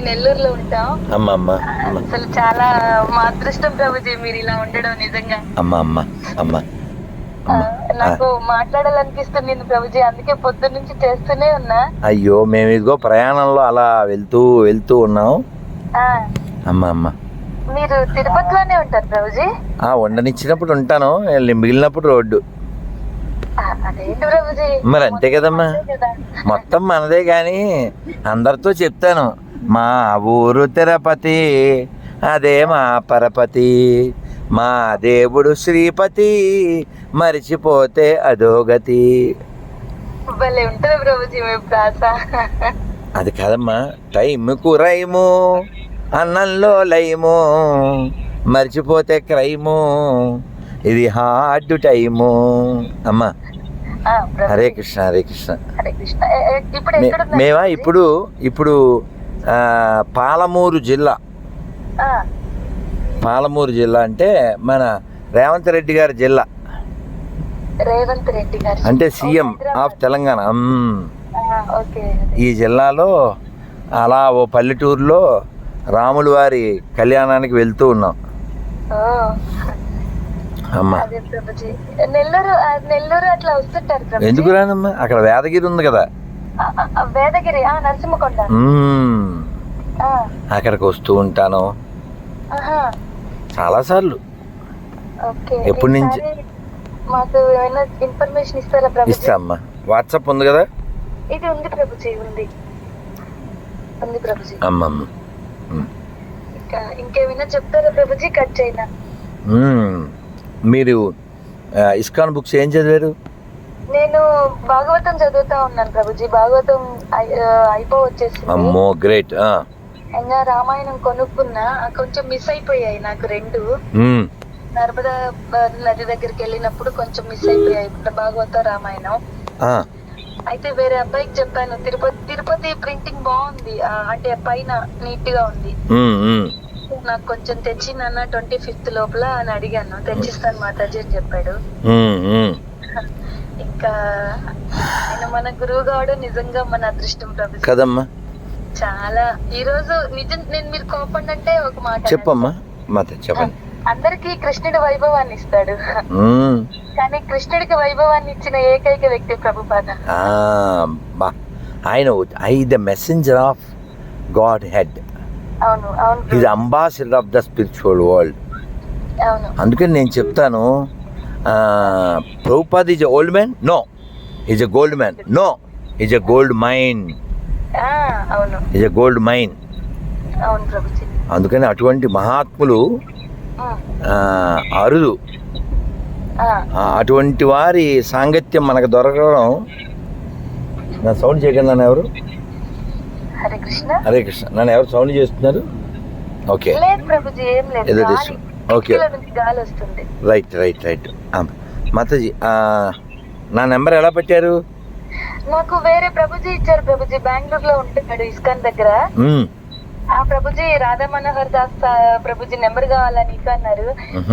నెల్లూరులో ఉంటాం. అమ్మ అమ్మ అమ్మ అసలు చాలా మా అదృష్టం ప్రభుజీ మీరు ఇలా ఉండడం నిజంగా. అమ్మ అమ్మ అమ్మ ఆ, అమ్మ నాకు మాట్లాడాలనిపిస్తుంది ప్రభుజీ, అందుకే పొద్దున్న నుంచి చేస్తూనే ఉన్నా. అయ్యో మేము ఇదిగో ప్రయాణంలో అలా వెళ్తూ వెళ్తూ ఉన్నాం. ఆ, అమ్మ అమ్మ మీరు తిరుపతిలోనే ఉంటారు ప్రభుజీ? వండనిచ్చినప్పుడు ఉంటాను, మిగిలినప్పుడు రోడ్డు. అదేంటి ప్రభుజీ, మరి అంతే కదమ్మా, అంతే కదా. మొత్తం మనదే. కానీ అందరితో చెప్తాను, మా ఊరు తిరుపతి, అదే మా పరపతి, మా దేవుడు శ్రీపతి, మరిచిపోతే అధోగతి. భలే ఉంటుంది ప్రభుజీ మీ ప్రాస. అది కాదమ్మా, టైంకు రైము, అన్నంలో లైము, మర్చిపోతే క్రైము, ఇది హార్డ్ టైము. అమ్మా ఆ, ప్రభుజీ. హరే కృష్ణ హరే కృష్ణ. హరే కృష్ణ. ఇప్పుడు ఎక్కడున్నారు మేమా ప్రభుజీ? ఇప్పుడు పాలమూరు జిల్లా. ఆ, పాలమూరు జిల్లా అంటే మన రేవంత్ రెడ్డి గారి జిల్లా, రేవంత్ రెడ్డి గారు అంటే CM Hyderabad. Of Telangana. Okay. ఈ జిల్లాలో అలా ఓ పల్లెటూరులో రాముల వారి కళ్యాణానికి వెళ్తూ ఉన్నాం. ఓ, అమ్మ అదే ప్రభుజీ. నెల్లూరు అట్లా వస్తుంటారు ప్రభుజీ? ఎందుకు రానమ్మా, అక్కడ వేదగిరి ఉంది కదా. వేదగిరి, నరసింహకొండ. ఆ, అక్కడికి వస్తూ ఉంటాను ఆహా, చాలాసార్లు. ఓకే. ఎప్పటి నుంచి? ఈసారి మాకు ఏమైనా ఇన్ఫర్మేషన్ ఇస్తారా ప్రభుజీ? ఇస్తా అమ్మా, వాట్సాప్ ఉంది కదా. ఇది ఉంది ప్రభుజీ, ఉంది ప్రభుజీ. అమ్మ అమ్మ ఇంకేమైనా చెప్తారా ప్రభుజీ? కట్ చేయనా? మీరు ఇస్కాన్ బుక్స్ ఏం చదివారు? నేను భాగవతం చదువుతా ఉన్నాను ప్రభుజీ. భాగవతం అయిపోవచ్చేసింది. అమ్మో గ్రేట్. ఇంకా రామాయణం కొనుక్కున్నా, కొంచెం మిస్ అయిపోయాయి నాకు రెండు. నర్మదా నది దగ్గరికి వెళ్ళినప్పుడు కొంచెం మిస్ అయిపోయాయి భాగవత రామాయణం. అయితే వేరే అబ్బాయికి చెప్పాను, తిరుపతి ప్రింటింగ్ బాగుంది, అంటే పైన నీట్ గా ఉంది, నాకు కొంచెం తెచ్చి నాన్న 25th లోపల అని అడిగాను. తెచ్చిస్తాను మాతాజీ అని చెప్పాడు. ఇంకా ఆయన మన గురువు గాడు నిజంగా మన అదృష్టం ప్రభుజీ కదమ్మా. చాలా. ఈ రోజు నిజం నేను మీరు కోపండి అంటే ఒక మాట చెప్పమ్మా, మాత చెప్పండి. అందరికి కృష్ణుడి వైభవాన్ని ఇస్తాడు, కానీ కృష్ణుడికి వైభవాన్ని ఇచ్చిన ఏకైక వ్యక్తి ప్రభుపాద. ఆయన the messenger of Godhead. అవును అవును is ambassador of the spiritual world. అవును. అందుకని నేను చెప్తాను, Prabhupad is a old man, no is a gold man, no is a gold mine, అవును ఈజ్ ఎ గోల్డ్ మైన్. అవును ప్రభుజీ. అందుకని అటువంటి మహాత్ములు అరుదు. అటువంటి వారి సాంగత్యం మనకు దొరకడం. నా సౌండ్ చేయకుండా నన్ను ఎవరు? హరే కృష్ణ. హరే కృష్ణ. నన్ను ఎవరు సౌండ్ చేస్తున్నారు? ఓకే, లేదు ప్రభుజీ, ఏం లేదు. ఏదో గాలి, చేస్తాం. ఓకే, కిటికీలో నుంచి గాలి వస్తుంది. రైట్. మాతాజీ, నా నెంబర్ ఎలా పెట్టారు? నాకు వేరే ప్రభుజీ ఇచ్చారు ప్రభుజీ, బెంగళూరులో ఉంటున్నాడు ఇస్కాన్ దగ్గర. ఆ ప్రభుజీ రాధా మనోహర్ దాస్ ప్రభుజీ నెంబర్ కావాలా నీకు అన్నారు.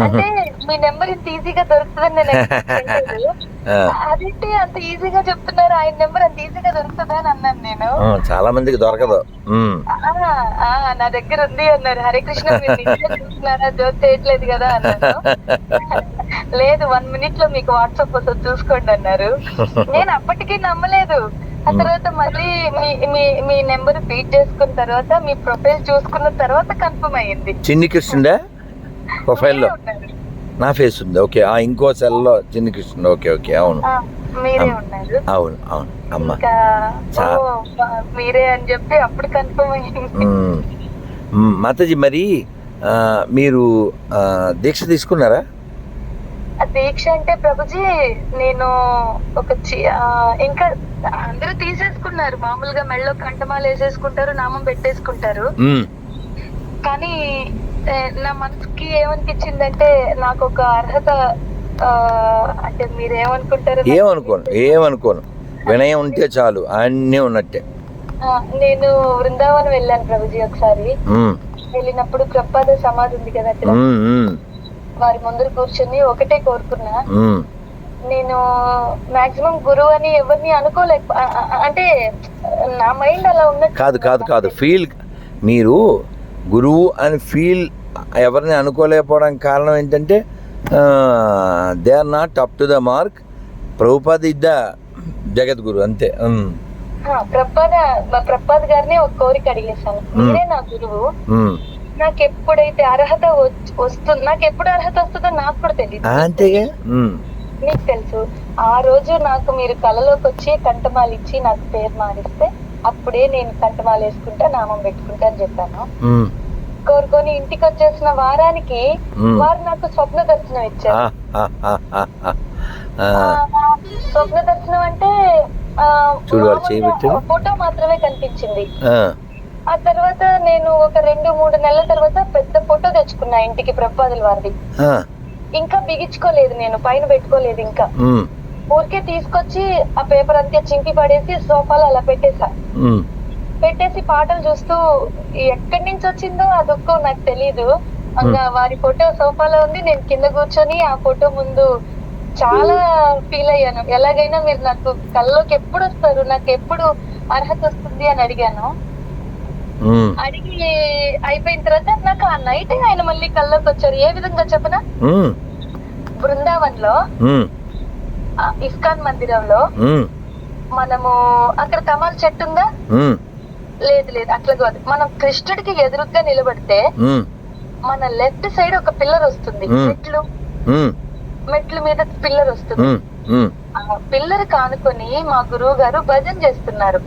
అంటే మీ నెంబర్ ఇంత ఈజీగా దొరుకుతుందని నేను expect చేయలేదు. అదేంటి అంత ఈజీగా చెప్తున్నారు, ఆయన నెంబర్ అంత ఈజీగా దొరుకుతుందా అని అన్నాను నేను. చాలా మందికి దొరకదు. నా దగ్గర ఉంది అన్నారు. హరే కృష్ణ మీరు నిజంగా చూస్తున్నారా, జోక్ చేయట్లేదు కదా అన్నాను. లేదు 1 minute లో మీకు వాట్సాప్ వస్తుంది చూసుకోండి అన్నారు. నేను అప్పటికీ నమ్మలేదు. ఆ తర్వాత మళ్ళీ మీ నెంబర్ ఫీడ్ చేసుకున్న తర్వాత మీ ప్రొఫైల్ చూసుకున్న తర్వాత కన్ఫర్మ్ అయ్యింది. చిన్ని కృష్ణుడా ప్రొఫైల్లో? నా ఫేస్ ఉంది. ఓకే, ఇంకో సెల్లో చిన్ని కృష్ణుడు. ఓకే. అవును, మీరే ఉన్నారు. అవును అమ్మ. మీరే అని చెప్పి అప్పుడు కన్ఫర్మ్ అయ్యింది. మాతాజీ, మరి మీరు దీక్ష తీసుకున్నారా? దీక్ష అంటే ప్రభుజీ నేను ఒక ఇంకా అందరూ తీసేసుకున్నారు. మామూలుగా మెళ్ళో కంఠమాల వేసేసుకుంటారు, నామం పెట్టేసుకుంటారు. కానీ నా మనసుకి ఏమనిపించిందంటే నాకు ఒక అర్హత, అంటే మీరు ఏమనుకుంటారు? ఏమనుకోను, వినయం ఉంటే చాలు, అన్నీ ఉన్నట్టే. నేను బృందావనం వెళ్ళాను ప్రభుజీ ఒకసారి. వెళ్ళినప్పుడు ప్రభుపాద సమాధి ఉంది కదా అక్కడ, వారి ముందర కూర్చొని ఒకటే కోరుకున్నా, నేను మాక్సిమం గురువు అని ఎవరిని అనుకోలేక, అంటే నా మైండ్ అలా ఉన్నట్టు. కాదు మీరు గురువు అని ఫీల్ ఎవరిని అనుకోలేకపోవడానికి కారణం ఏంటంటే they are not up to the mark. Prabhupada ఇద్ద జగద్గురు అంతే. ప్రభుపాద గారిని ఒక కోరిక అడిగేశాను, మీరే నా గురువు, నాకు ఎప్పుడైతే అర్హత వస్తుంది, నాకు ఎప్పుడు అర్హత వస్తుందో నాకు కూడా తెలియదు, అంతేగా మీకు తెలుసు. ఆ రోజు నాకు మీరు కళలోకి వచ్చి కంఠమాల ఇచ్చి నాకు పేరు మారిస్తే అప్పుడే నేను కంఠమాల వేసుకుంటా, నామం పెట్టుకుంటా అని చెప్పాను. కోరుకొని ఇంటికి వచ్చేసిన వారానికి వారు నాకు స్వప్న దర్శనం ఇచ్చారు. స్వప్న దర్శనం అంటే ఫోటో మాత్రమే కనిపించింది. ఆ తర్వాత నేను ఒక 2-3 నెలల తర్వాత పెద్ద ఫోటో తెచ్చుకున్నా ఇంటికి, ప్రభుపాదుల వారిది. ఇంకా బిగించుకోలేదు, నేను పైన పెట్టుకోలేదు, ఇంకా ఊరికే తీసుకొచ్చి ఆ పేపర్ అంతా చింపి పడేసి సోఫాలో అలా పెట్టేసి పాటలు చూస్తూ ఎక్కడి నుంచి వచ్చిందో అదొక్కో నాకు తెలీదు. ఇంకా వారి ఫోటో సోఫాలో ఉంది, నేను కింద కూర్చొని ఆ ఫోటో ముందు చాలా ఫీల్ అయ్యాను. ఎలాగైనా మీరు నాకు కళ్ళలోకి ఎప్పుడు వస్తారు, నాకు ఎప్పుడు అర్హత వస్తుంది అని అడిగాను. అడిగి అయిపోయిన తర్వాత నాకు ఆ నైట్ ఆయన మళ్ళీ కళ్ళలోకి వచ్చారు. ఏ విధంగా చెప్పనా, బృందావన్ లో ఇస్కాన్ మందిరంలో మనము అక్కడ తమాల చెట్టు ఉందా, లేదు అట్లా కాదు, మనం కృష్ణుడికి ఎదురుగా నిలబడితే మన లెఫ్ట్ సైడ్ ఒక పిల్లర్ వస్తుంది, మెట్ల మీద పిల్లర్ వస్తుంది. ఆ పిల్లర్ కానుకొని మా గురువు గారు భజన చేస్తున్నారు.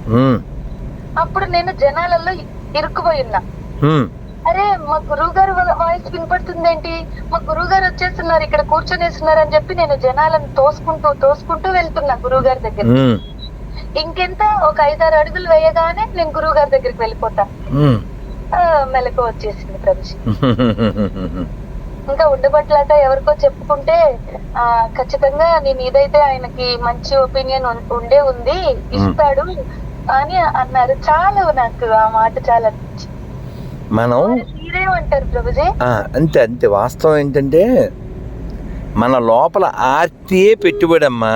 అప్పుడు నేను జనాలలో ఇరుక్కుపోయి ఉన్నా. అరే మా గురువు గారు వాయిస్ వినపడుతుంది ఏంటి, మా గురువు గారు వచ్చేస్తున్నారు, ఇక్కడ కూర్చొనేస్తున్నారు అని చెప్పి నేను జనాలను తోసుకుంటూ వెళ్తున్నా గురువు గారి దగ్గర. ఇంకెంత ఒక 5-6 అడుగులు వేయగానే నేను గురువు గారి దగ్గరికి వెళ్ళిపోతా. మెలకు వచ్చేసింది ప్రభుజీ. ఇంకా ఉండబట్లాట ఎవరికో చెప్పుకుంటే ఖచ్చితంగా నేను ఇదైతే ఆయనకి మంచి ఒపీనియన్ ఉంది, ఇస్తాడు అని అన్నారు. చాలా నాకు ఆ మాట చాలా అనిపించింది. మనం మీరేమంటారు ప్రభుజీ? అంతే వాస్తవం ఏంటంటే మన లోపల ఆర్తియే పెట్టుబడి అమ్మా.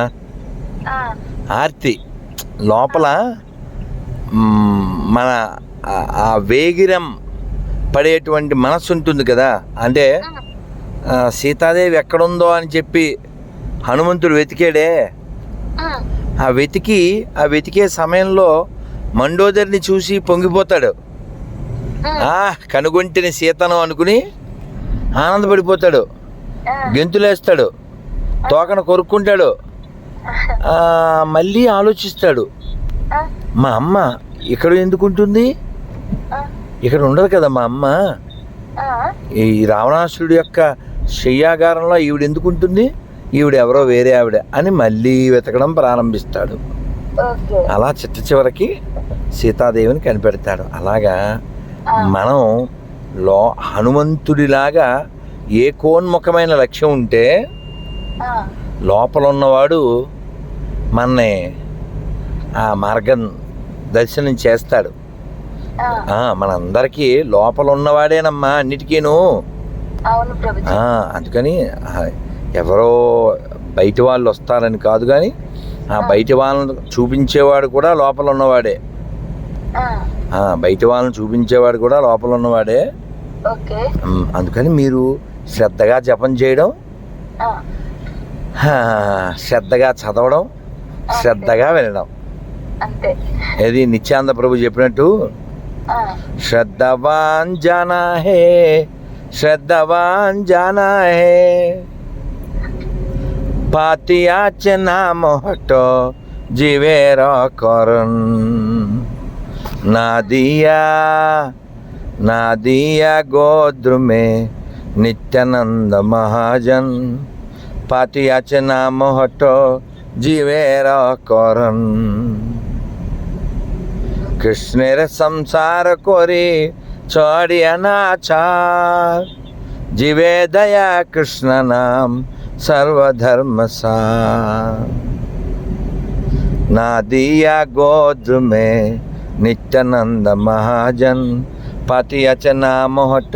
ఆర్తి లోపల మన ఆ వేగిరం పడేటువంటి మనస్సు ఉంటుంది కదా. అంటే సీతాదేవి ఎక్కడుందో అని చెప్పి హనుమంతుడు వెతికాడే, ఆ వెతికే సమయంలో మండోదరిని చూసి పొంగిపోతాడు. కనుగొంటిని సీతను అనుకుని ఆనందపడిపోతాడు, గెంతులేస్తాడు, తోకను కొరుక్కుంటాడు, మళ్ళీ ఆలోచిస్తాడు, మా అమ్మ ఇక్కడ ఎందుకుంటుంది, ఇక్కడ ఉండదు కదా మా అమ్మ, ఈ రావణాసురుడి యొక్క శయ్యాగారంలో ఈవిడ ఎందుకుంటుంది, ఈవిడ ఎవరో వేరే ఆవిడ అని మళ్ళీ వెతకడం ప్రారంభిస్తాడు. అలా చివరికి సీతాదేవిని కనిపెడతాడు. అలాగా మనం హనుమంతుడిలాగా ఏకోన్ముఖమైన లక్ష్యం ఉంటే లోపల ఉన్నవాడు మనని ఆ మార్గం దర్శనం చేస్తాడు. మనందరికీ లోపల ఉన్నవాడేనమ్మా అన్నిటికీను. అందుకని ఎవరో బయట వాళ్ళు వస్తారని కాదు, కానీ ఆ బయట వాళ్ళని చూపించేవాడు కూడా లోపల ఉన్నవాడే. బయట వాళ్ళని చూపించేవాడు కూడా లోపల ఉన్నవాడే. అందుకని మీరు శ్రద్ధగా జపం చేయడం, శ్రద్ధగా చదవడం, శ్రద్ధగా వినడం. ఇది నిత్యానంద ప్రభు చెప్పినట్టు శ్రద్ధవాన్ జానా హే, శ్రద్ధవాన్ జానా హే, పాతియాచ నామ హటో జీవేర కరున్, నాదియా గోద్ర మే నిత్యానంద మహాజన్, పాతియాచ నామ హటో జీవేర కరున్, কৃষ্ণের সংসার করে ছড়িয়া নাচার, জীবে দয়া কৃষ্ণ নাম সর্বধর্ম সার, নাদিয়া গোদ্র মে নিত্যানন্দ মহাজন, পাতিয়াচ নাম হট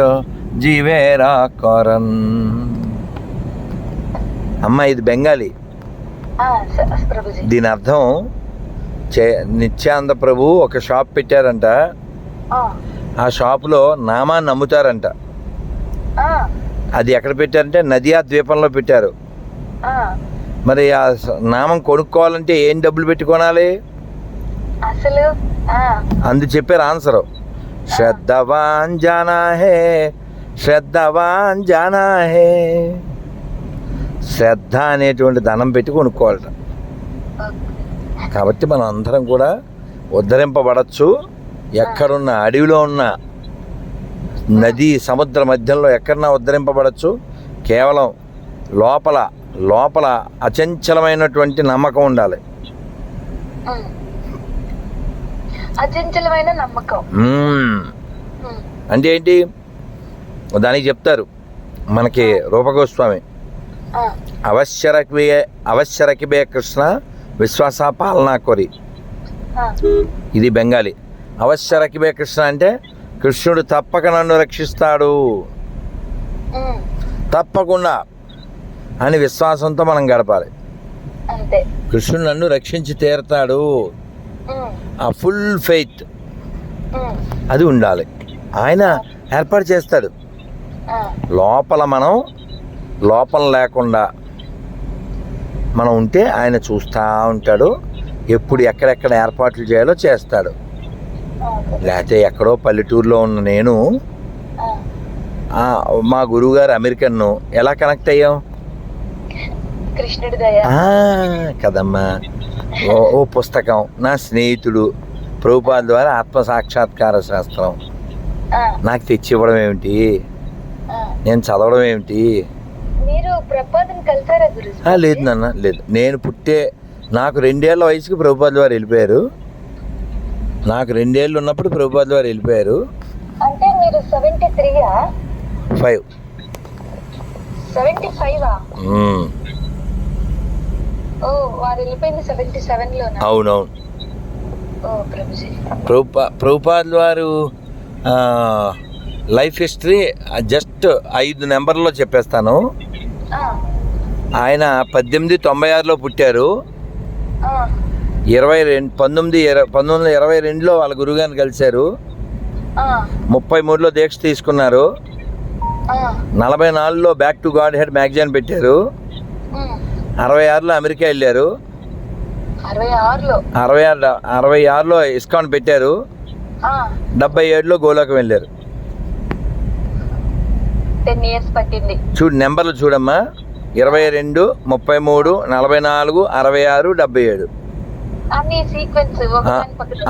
జీవేరా కరన్. అమ్మ ఇది బెంగాలీ. దీని అర్థం నిత్యానంద ప్రభు ఒక షాప్ పెట్టారంట. ఆ షాపులో నామాన్ని అమ్ముతారంట. అది ఎక్కడ పెట్టారంటే నదియా ద్వీపంలో పెట్టారు. మరి ఆ నామం కొనుక్కోవాలంటే ఏం డబ్బులు పెట్టి కొనాలి అసలు? అందు చెప్పారు ఆన్సరు, శ్రద్ధవాన్ జానా హే, శ్రద్ధవాన్ జానా హే. శ్రద్ధ అనేటువంటి ధనం పెట్టి కొనుక్కోవాలట. కాబట్టి మనం అందరం కూడా ఉద్ధరింపబడచ్చు. ఎక్కడున్న అడవిలో ఉన్న నది సముద్ర మధ్యంలో ఎక్కడన్నా ఉద్ధరింపబడచ్చు. కేవలం లోపల లోపల అచంచలమైనటువంటి నమ్మకం ఉండాలి. అచంచలమైన నమ్మకం అంటే ఏంటి దానికి చెప్తారు మనకి రూపగోస్వామి, అవశ్యరకిబే కృష్ణ విశ్వాస పాలనా కొరి. ఇది బెంగాలీ. అవశ్యరకిబే కృష్ణ అంటే కృష్ణుడు తప్పక నన్ను రక్షిస్తాడు, తప్పకుండా అని విశ్వాసంతో మనం గడపాలి. కృష్ణుడు నన్ను రక్షించి తీరుతాడు, ఆ ఫుల్ ఫెయిత్ అది ఉండాలి. ఆయన ఏర్పాటు చేస్తాడు. లోపల మనం లోపం లేకుండా మనం ఉంటే ఆయన చూస్తూ ఉంటాడు. ఎప్పుడు ఎక్కడెక్కడ ఏర్పాట్లు చేయాలో చేస్తాడు. లేకపోతే ఎక్కడో పల్లెటూరులో ఉన్న నేను, మా గురువుగారు అమెరికన్ను, ఎలా కనెక్ట్ అయ్యాం? కదమ్మా. ఓ పుస్తకం, నా స్నేహితుడు ప్రభుపాద ద్వారా ఆత్మసాక్షాత్కార శాస్త్రం నాకు తెచ్చి ఇవ్వడం ఏమిటి, నేను చదవడం ఏమిటి? లేదు నాన్న, లేదు. నేను నాకు 2 ఏళ్ల వయసుకి ప్రభుపాద వారు వెళ్ళిపోయారు. నాకు 2 ఏళ్ళు ఉన్నప్పుడు ప్రభుపాద వారు వెళ్ళిపోయారు. అంటే మీరు 73ఆ? 5. 75ఆ? ఓ, వారు వెళ్ళిపోయింది 77లోనా? అవునవును. ఓ ప్రభుజీ. ప్రభుపాద వారు లైఫ్ హిస్టరీ జస్ట్ 5 నెంబర్లో చెప్పేస్తాను. ఆయన 1896లో పుట్టారు. 1922లో వాళ్ళ గురువుగారిని కలిశారు. 33లో దీక్ష తీసుకున్నారు. 44లో back to Godhead magazine పెట్టారు. 66లో అమెరికా వెళ్ళారు. 66లో ఇస్కాన్ పెట్టారు. 77లో గోలోకం వెళ్ళారు. 10 years పట్టింది. చూడు నెంబర్లు చూడమ్మా, 22, 33, 44, 66, 77. అన్ని సీక్వెన్స్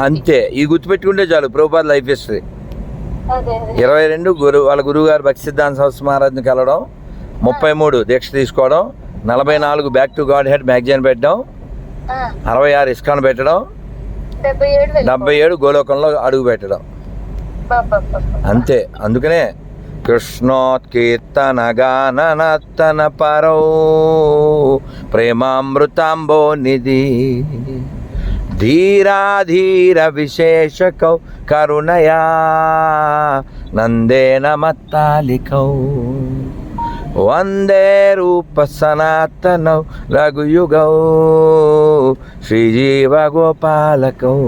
అంతే. ఈ గుర్తుపెట్టుకుంటే చాలు ప్రభుపాద లైఫ్ హిస్టరీ. 22 వాళ్ళ గురువు గారు భక్తి సిద్ధాంత సరస్వతి మహారాజ్ని కలవడం, 33 దీక్ష తీసుకోవడం, 44 back to Godhead magazine పెట్టడం, 66 ఇస్కాన్ పెట్టడం, 77 గోలోకంలో అడుగు పెట్టడం. అంతే. అందుకనే కృష్ణోత్కీర్తన గాననర్తన పరౌ ప్రేమామృతాంబో నిధి ధీరాధీర విశేషకౌ కరుణయా నందేన మత్తాలికౌ వందే రూప సనాతనౌ రఘుయుగౌ శ్రీజీవ గోపాలకౌ.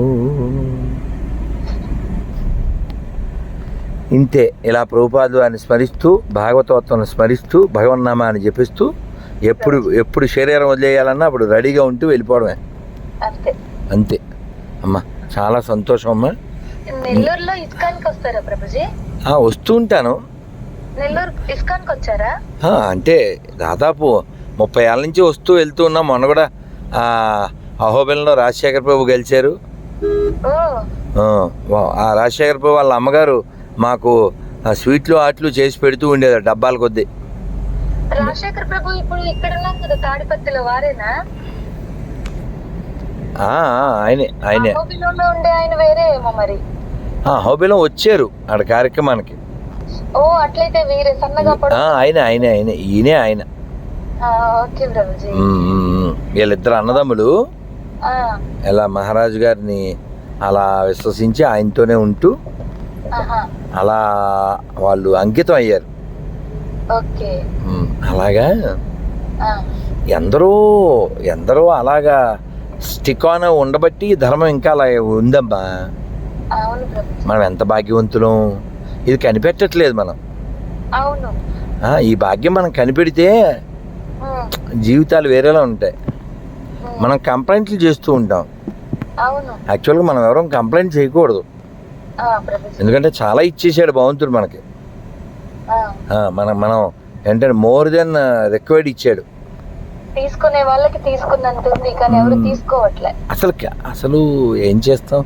ఇంతే. ఇలా ప్రభుపాద వారిని స్మరిస్తూ, భాగవతోత్వాన్ని స్మరిస్తూ, భగవన్నామాన్ని జపిస్తూ, ఎప్పుడు శరీరం వదిలేయాలన్నా అప్పుడు రెడీగా ఉంటూ వెళ్ళిపోవడమే. అంతే అమ్మా. చాలా సంతోషం అమ్మా. నెల్లూరులో ఇస్కాన్కి వస్తారా ప్రభుజీ? వస్తూ ఉంటాను. నెల్లూరు ఇస్కాన్కి వచ్చారా? అంటే దాదాపు 30 ఏళ్ళ నుంచి వస్తూ వెళ్తూ ఉన్నాం. మొన్న కూడా అహోబిలంలో రాజశేఖర ప్రభు గెలిచారు. ఆ రాజశేఖర ప్రభు వాళ్ళ అమ్మగారు మాకు స్వీట్లు ఆటలు చేసి పెడుతూ ఉండేది డబ్బాల కొద్దీ. రాజశేఖర ప్రభు ఇప్పుడు ఇక్కడ తాడిపత్రిలో వారేనా? ఆయనే. ఉండే ఆయన వేరే ఏమో మరి. హోబిలం వచ్చారు ఆడ కార్యక్రమానికి. ఓ, అట్లయితే వీరే సన్నగా ఆయన ఈయనే ఆయన. వీళ్ళిద్దరు అన్నదమ్ములు. ఇలా మహారాజు గారిని అలా విశ్వసించి ఆయనతోనే ఉంటూ అలా వాళ్ళు అంకితం అయ్యారు. అలాగా ఎందరో అలాగా స్టిక్ ఆన్ ఉండబట్టి ధర్మం ఇంకా అలా ఉందమ్మా. అవును ప్రభుజీ. మనం ఎంత భాగ్యవంతులం. ఇది కనిపెట్టట్లేదు మనం. అవును. ఈ భాగ్యం మనం కనిపెడితే జీవితాలు వేరేలా ఉంటాయి. మనం కంప్లైంట్లు చేస్తూ ఉంటాం. అవును. యాక్చువల్గా మనం ఎవరో కంప్లైంట్ చేయకూడదు. ఎందుకంటే చాలా ఇచ్చేసాడు భగవంతుడు మనకి. మనం ఏంటంటే మోర్ దెన్ రిక్వైర్డ్ ఇచ్చాడు. తీసుకునే వాళ్ళకి తీసుకున్నంత ఉంది, కానీ ఎవరు తీసుకోవట్లే. అసలు ఏం చేస్తాం,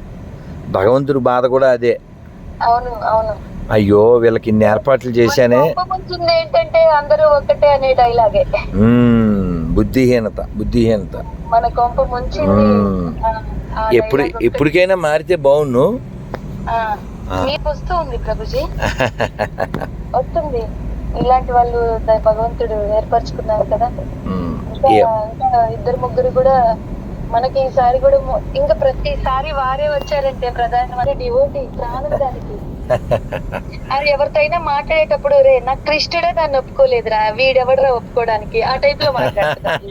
భగవంతుడి బాధ కూడా అదే. అవును అవును. అయ్యో వీళ్ళకి ఇన్ని ఏర్పాట్లు చేశానే. ఏంటంటే అందరూ ఒకటే అనే డైలాగే. బుద్ధిహీనత మన కొంప ముంచింది. ఎప్పటికైనా మారితే బాగుండు. మీకు వస్తూ ఉంది ప్రభుజీ, వస్తుంది. ఇలాంటి వాళ్ళు భగవంతుడు ఏర్పరచుకున్నారు కదా. ఇంకా 2-3 కూడా మనకి ఈసారి కూడా, ఇంకా ప్రతిసారి వారే వచ్చారంటే ప్రధానమంత్రి డివోటీ ప్రాణం దానికి. అది ఎవరితోనైనా మాట్లాడేటప్పుడు, రే నాకు కృష్ణుడే దాన్ని ఒప్పుకోలేదురా, వీడెవడరా ఒప్పుకోవడానికి, ఆ టైప్ లో మాట్లాడతాడు.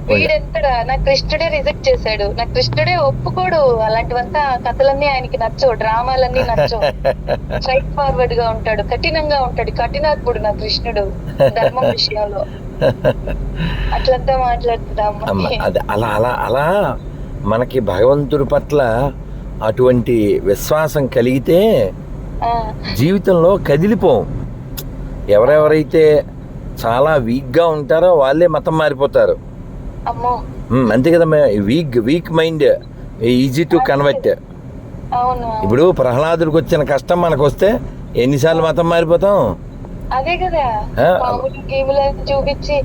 వీడెంతడా, నాకు కృష్ణుడే రిజెక్ట్ చేశాడు, నాకు కృష్ణుడే ఒప్పుకోడు. అలాంటివంతా కథలన్నీ ఆయనకి నచ్చవు, డ్రామాలన్నీ నచ్చవు. స్ట్రైట్ ఫార్వర్డ్ గా ఉంటాడు, కఠినంగా ఉంటాడు, కఠినాత్ముడు నా కృష్ణుడు ధర్మం విషయంలో. అట్లంతా మాట్లాడుతున్నాము. అలా మనకి భగవంతుడి పట్ల అటువంటి విశ్వాసం కలిగితే జీవితంలో కదిలిపోం. ఎవరెవరైతే చాలా వీక్గా ఉంటారో వాళ్ళే మతం మారిపోతారు. అంతే కదా. Week mind easy to convert. ఇప్పుడు ప్రహ్లాదుడికి వచ్చిన కష్టం మనకు వస్తే ఎన్నిసార్లు మతం మారిపోతాం. అదే కదా, పాములు గీములు చూపించి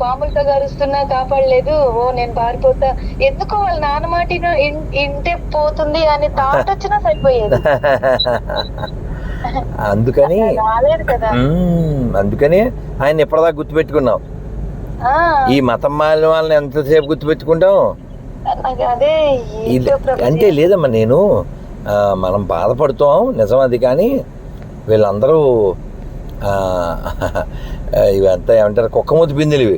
పాములతో గరుస్తున్నా కాపాడలేదు, నేను పారిపోతా, ఎందుకో వాళ్ళ నాన్న మాట ఇంటే పోతుంది అని థాట్ వచ్చినా సరిపోయేది. అందుకని ఆయన ఎప్పటిదాకా గుర్తుపెట్టుకున్నాం. ఈ మతం మారిన వాళ్ళని ఎంతసేపు గుర్తుపెట్టుకుంటాం. అంటే లేదమ్మా, మనం బాధపడుతాం నిజం అది, కానీ వీళ్ళందరూ ఇవంతా ఏమంటారు, కుక్కమూత పిందెలు. ఇవి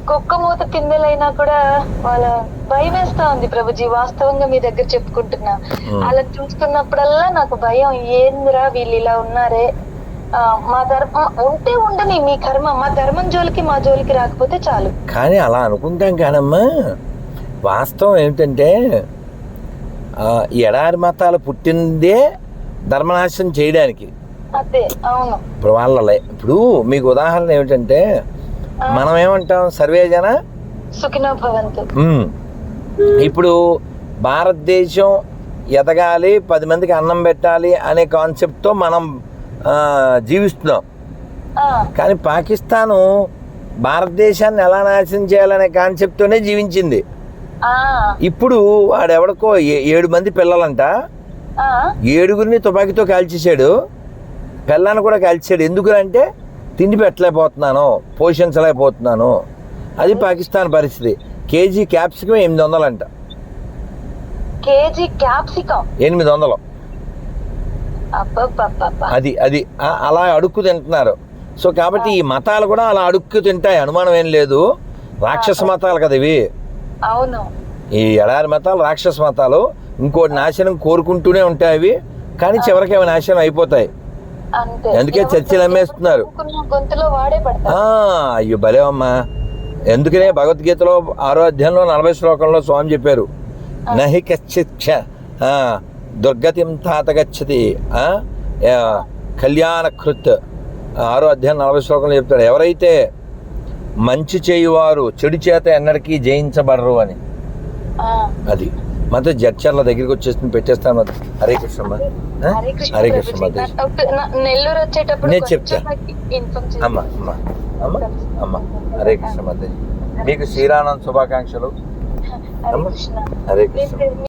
కుక్కమూత పిందెలైనా కూడా వాళ్ళ భయం వేస్తా ఉంది ప్రభుజీ. వాస్తవంగా మీ దగ్గర చెప్పుకుంటున్నా, అలా చూస్తున్నప్పుడల్లా నాకు భయం. ఏందిరా వీళ్ళు ఇలా ఉన్నారే, మా ధర్మం ఉంటే ఉండని, మీ కర్మ, మా ధర్మం జోలికి మా జోలికి రాకపోతే చాలు. కానీ అలా అనుకుంటాం కానమ్మా, వాస్తవం ఏమిటంటే ఈ ఎడారి మతాలు పుట్టిందే ధర్మనాశనం చేయడానికి. అదే అవును. ఇప్పుడు మీకు ఉదాహరణ ఏమిటంటే, మనం ఏమంటాం, సర్వే జన సుఖినో భవంతు. ఇప్పుడు భారతదేశం ఎదగాలి, 10 మందికి అన్నం పెట్టాలి అనే కాన్సెప్ట్తో మనం జీవిస్తున్నాం. కానీ పాకిస్తాను భారతదేశాన్ని ఎలా నాశనం చేయాలనే కాన్సెప్ట్తోనే జీవించింది. ఇప్పుడు వాడెవడికో 7 మంది పిల్లలంట, 7గురిని తుపాకీతో కాల్చేసాడు, పిల్లాన్ని కూడా కాల్చాడు. ఎందుకు అంటే తిండి పెట్టలేకపోతున్నాను, పోషించలేకపోతున్నాను. అది పాకిస్తాన్ పరిస్థితి. కేజీ క్యాప్సికం 800 అంట. KG capsicum 800. అది అలా అడుక్కు తింటున్నారు. సో కాబట్టి ఈ మతాలు కూడా అలా అడుక్కు తింటాయి, అనుమానం ఏం లేదు. రాక్షస మతాలు కదా ఇవి. అవును. ఈ ఎడారి మతాలు రాక్షస మతాలు. ఇంకోటి నాశనం కోరుకుంటూనే ఉంటాయి అవి, కానీ చివరికి అవి నాశనం అయిపోతాయి. అందుకే చర్చలు అమ్మేస్తున్నారు. అయ్యో భలేవమ్మా. ఎందుకనే భగవద్గీతలో 6వ అధ్యాయంలో 40వ శ్లోకంలో స్వామి చెప్పారు, నహి కచ్చిత్ దుర్గతిం తాత గచ్చతి కళ్యాణకృత్. 6వ అధ్యాయం 40వ శ్లోకంలో చెప్తాడు, ఎవరైతే మంచి చేయువారు చెడు చేత ఎన్నటికీ జయించబడరు అని. అది మాతో జడ్చర్ల దగ్గరికి వచ్చేసి పెట్టేస్తాను. హరే కృష్ణ, హరే కృష్ణ. నెల్లూరు వచ్చేటప్పుడు నేను చెప్తా అమ్మా. హరే కృష్ణ. మీకు శ్రీరామనవమి శుభాకాంక్షలు. హరే కృష్ణ.